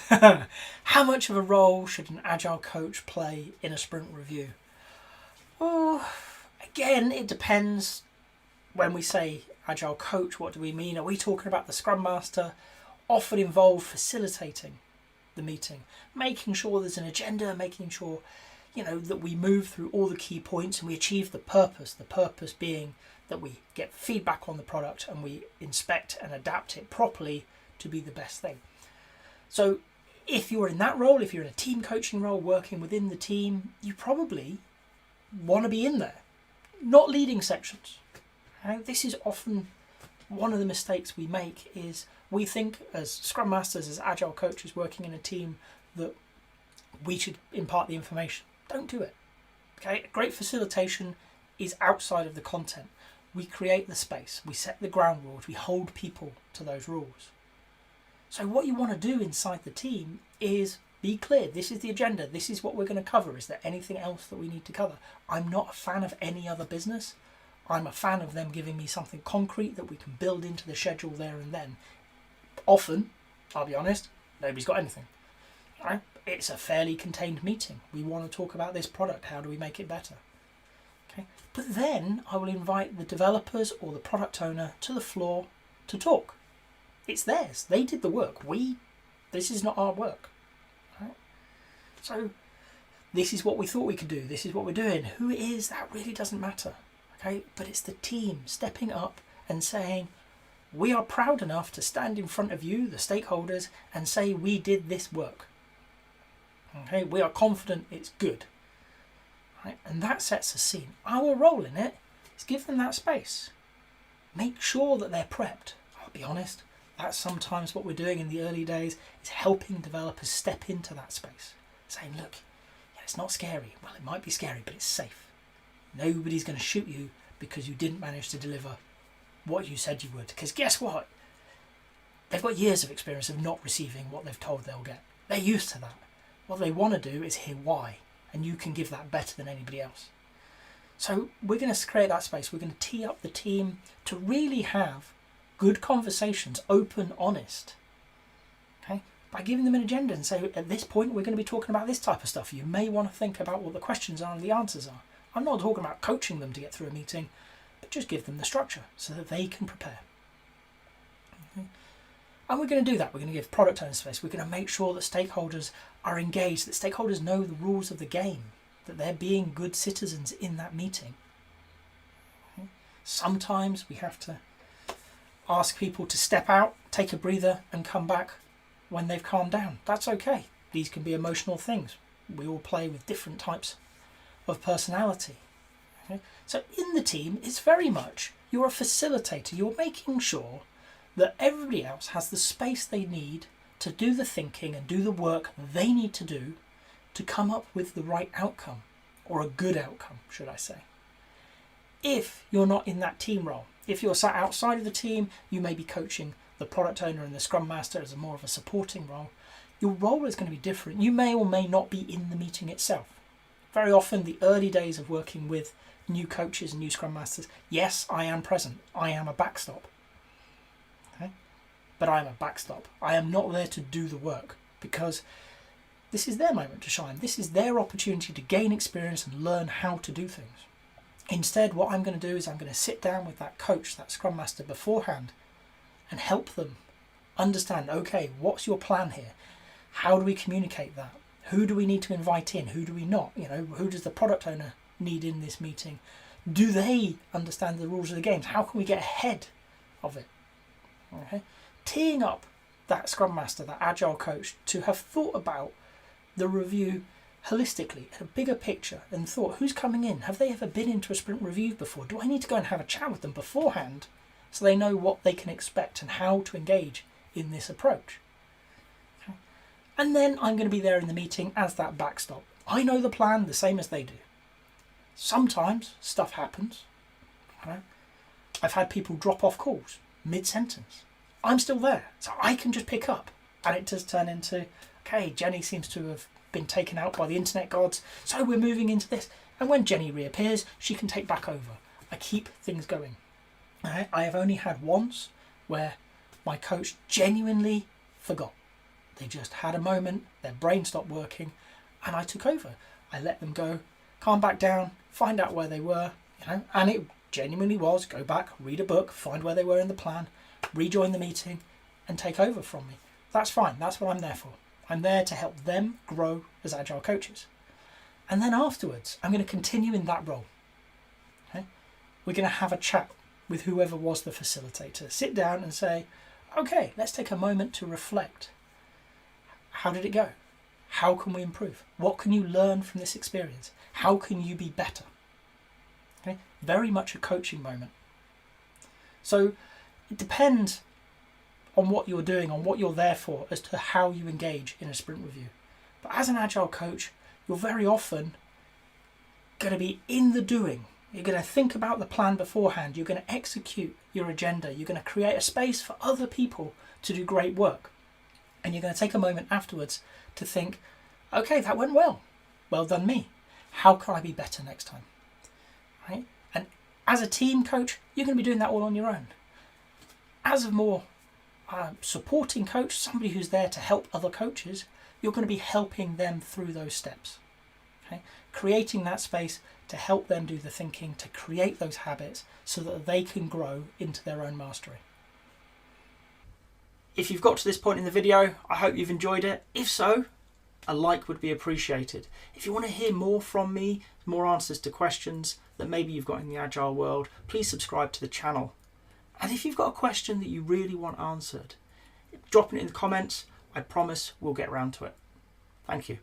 How much of a role should an agile coach play in a sprint review? Well, again, it depends. When we say agile coach, what do we mean? Are we talking about the Scrum Master, often involved facilitating the meeting, making sure there's an agenda, making sure that we move through all the key points and we achieve the purpose being that we get feedback on the product and we inspect and adapt it properly to be the best thing. So if you're in that role, if you're in a team coaching role working within the team, you probably want to be in there, not leading sections. And this is often one of the mistakes we make, is we think as Scrum Masters, as Agile coaches working in a team, that we should impart the information. Don't do it. Okay, great facilitation is outside of the content. We create the space, we set the ground rules, we hold people to those rules. So what you want to do inside the team is be clear. This is the agenda. This is what we're going to cover. Is there anything else that we need to cover? I'm not a fan of any other business. I'm a fan of them giving me something concrete that we can build into the schedule there and then. Often, I'll be honest, nobody's got anything. Right? It's a fairly contained meeting. We want to talk about this product. How do we make it better? Okay. But then I will invite the developers or the product owner to the floor to talk. It's theirs. They did the work. This is not our work. Right? So this is what we thought we could do. This is what we're doing. Who it is, that really doesn't matter. Okay? But it's the team stepping up and saying, we are proud enough to stand in front of you, the stakeholders, and say we did this work. Okay? We are confident it's good. Right? And that sets a scene. Our role in it is give them that space. Make sure that they're prepped. I'll be honest. That's sometimes what we're doing in the early days, is helping developers step into that space. Saying, look, it's not scary. Well, it might be scary, but it's safe. Nobody's going to shoot you because you didn't manage to deliver what you said you would. Because guess what? They've got years of experience of not receiving what they've told they'll get. They're used to that. What they want to do is hear why. And you can give that better than anybody else. So we're going to create that space. We're going to tee up the team to really have good conversations, open, honest, okay, by giving them an agenda and say, at this point we're going to be talking about this type of stuff. You may want to think about what the questions are and the answers are. I'm not talking about coaching them to get through a meeting, but just give them the structure so that they can prepare. Okay. And we're going to do that. We're going to give product owners space. We're going to make sure that stakeholders are engaged, that stakeholders know the rules of the game, that they're being good citizens in that meeting. Okay. Sometimes we have to ask people to step out, take a breather and come back when they've calmed down. That's okay. These can be emotional things. We all play with different types of personality. Okay? So in the team, it's very much you're a facilitator. You're making sure that everybody else has the space they need to do the thinking and do the work they need to do to come up with the right outcome, or a good outcome, should I say. If you're not in that team role, if you're sat outside of the team, you may be coaching the product owner and the Scrum Master as more of a supporting role. Your role is going to be different. You may or may not be in the meeting itself. Very often, the early days of working with new coaches and new Scrum Masters, yes, I am present. I am a backstop. Okay? But I am a backstop. I am not there to do the work, because this is their moment to shine. This is their opportunity to gain experience and learn how to do things. Instead, what I'm going to do is I'm going to sit down with that coach, that Scrum Master beforehand, and help them understand, okay, what's your plan here? How do we communicate that? Who do we need to invite in? Who do we not? Who does the product owner need in this meeting? Do they understand the rules of the games? How can we get ahead of it? Okay? Teeing up that Scrum Master, that Agile coach, to have thought about the review holistically, at a bigger picture, and thought, who's coming in? Have they ever been into a sprint review before? Do I need to go and have a chat with them beforehand so they know what they can expect and how to engage in this approach? Okay. And then I'm going to be there in the meeting as that backstop. I know the plan the same as they do. Sometimes stuff happens. Okay. I've had people drop off calls mid-sentence. I'm still there, so I can just pick up, and it does turn into, okay, Jenny seems to have been taken out by the internet gods, so we're moving into this. And when Jenny reappears, she can take back over. I keep things going. I have only had once where my coach genuinely forgot. They just had a moment, their brain stopped working, and I took over. I let them go, calm back down, find out where they were, and it genuinely was go back, read a book, find where they were in the plan, rejoin the meeting, and take over from me. That's fine. That's what I'm there for. I'm there to help them grow as agile coaches. And then afterwards, I'm going to continue in that role. Okay? We're going to have a chat with whoever was the facilitator. Sit down and say, okay, let's take a moment to reflect. How did it go? How can we improve? What can you learn from this experience? How can you be better? Okay? Very much a coaching moment. So it depends on what you're doing, on what you're there for, as to how you engage in a sprint review. But as an agile coach, you're very often going to be in the doing. You're going to think about the plan beforehand. You're going to execute your agenda. You're going to create a space for other people to do great work. And you're going to take a moment afterwards to think, okay, that went well. Well done me. How can I be better next time? Right? And as a team coach, you're going to be doing that all on your own. As a more supporting coach, somebody who's there to help other coaches, you're going to be helping them through those steps. Okay? Creating that space to help them do the thinking, to create those habits so that they can grow into their own mastery. If you've got to this point in the video, I hope you've enjoyed it. If so, a like would be appreciated. If you want to hear more from me, more answers to questions that maybe you've got in the agile world, please subscribe to the channel. And if you've got a question that you really want answered, drop it in the comments. I promise we'll get around to it. Thank you.